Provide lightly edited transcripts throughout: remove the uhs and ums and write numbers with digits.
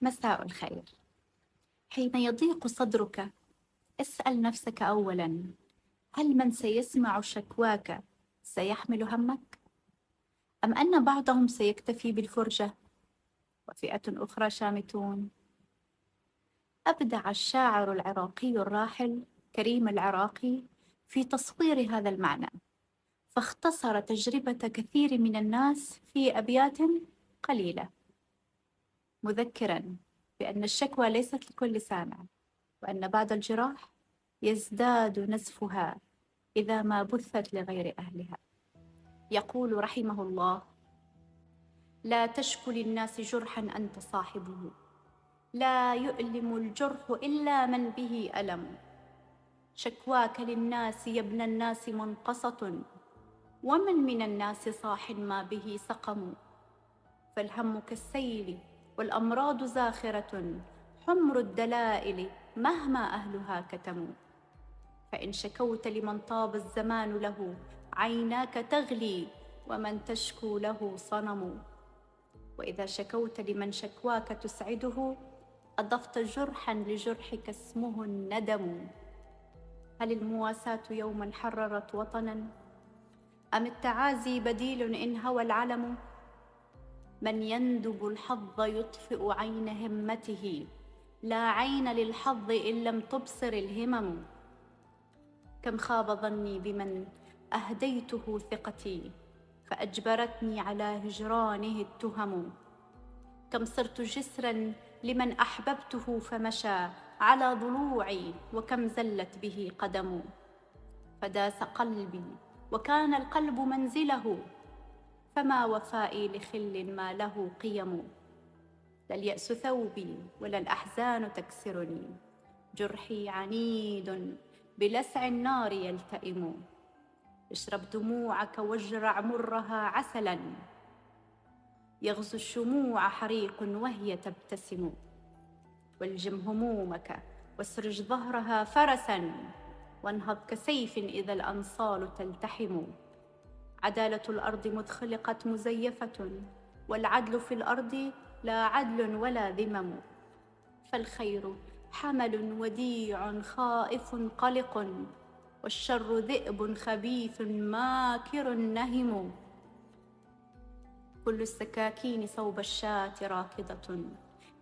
مساء الخير. حين يضيق صدرك، اسأل نفسك أولاً: هل من سيسمع شكواك سيحمل همك؟ أم أن بعضهم سيكتفي بالفرجة وفئة أخرى شامتون؟ أبدع الشاعر العراقي الراحل كريم العراقي في تصوير هذا المعنى، فاختصر تجربة كثير من الناس في أبيات قليلة، مذكراً بأن الشكوى ليست لكل سامع، وأن بعض الجراح يزداد نزفها إذا ما بثت لغير أهلها. يقول رحمه الله: لا تشكو للناس جرحا أنت صاحبه، لا يؤلم الجرح إلا من به ألم. شكواك للناس يا ابن الناس منقصة، ومن من الناس صاح ما به سقم. فالهم كالسيل والأمراض زاخرة، حمر الدلائل مهما أهلها كتموا. فإن شكوت لمن طاب الزمان له، عيناك تغلي ومن تشكو له صنم. وإذا شكوت لمن شكواك تسعده، أضفت جرحا لجرحك اسمه الندم. هل المواساة يوما حررت وطنا، أم التعازي بديل إن هوى العلم؟ من يندب الحظ يطفئ عين همته، لا عين للحظ إن لم تبصر الهمم. كم خاب ظني بمن أهديته ثقتي، فأجبرتني على هجرانه التهم. كم صرت جسرا لمن أحببته فمشى على ضلوعي، وكم زلت به قدم. فداس قلبي وكان القلب منزله، فما وفائي لخل ما له قيم. لا اليأس ثوبي ولا الأحزان تكسرني، جرحي عنيد بلسع النار يلتئم. اشرب دموعك واجرع مرها عسلا، يغزو الشموع حريق وهي تبتسم. والجم همومك واسرج ظهرها فرسا، وانهض كسيف إذا الأنصال تلتحم. عدالة الأرض مذ خلقت مزيفة، والعدل في الأرض لا عدل ولا ذمم. فالخير حمل وديع خائف قلق، والشر ذئب خبيث ماكر نهم. كل السكاكين صوب الشاة راكضة،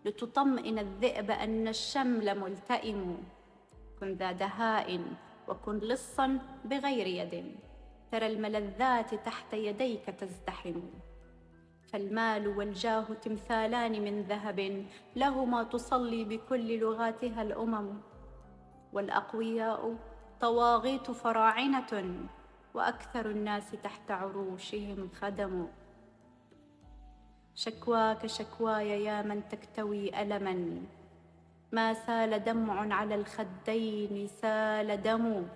لتطمئن الذئب أن الشمل ملتئم. كن ذا دهاء وكن لصا بغير يد، ترى الملذات تحت يديك تزدحم. فالمال والجاه تمثالان من ذهب، لهما تصلي بكل لغاتها الأمم. والأقوياء طواغيت فراعنة، وأكثر الناس تحت عروشهم خدم. شكواك شكواي يا من تكتوي ألما، ما سال دمع على الخدين سال دم.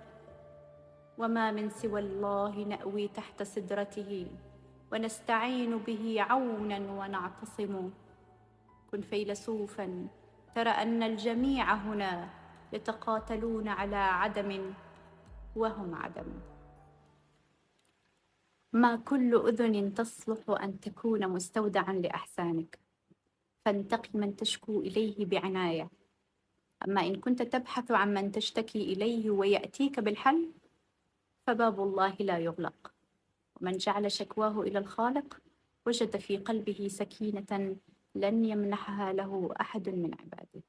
وما من سوى الله نأوي تحت سدرته، ونستعين به عونا ونعتصم. كن فيلسوفا ترى أن الجميع هنا يتقاتلون على عدم وهم عدم. ما كل أذن تصلح أن تكون مستودعا لأحزانك، فانتقي من تشكو إليه بعناية. أما إن كنت تبحث عن من تشتكي إليه ويأتيك بالحل، فباب الله لا يغلق. ومن جعل شكواه إلى الخالق وجد في قلبه سكينة لن يمنحها له أحد من عباده.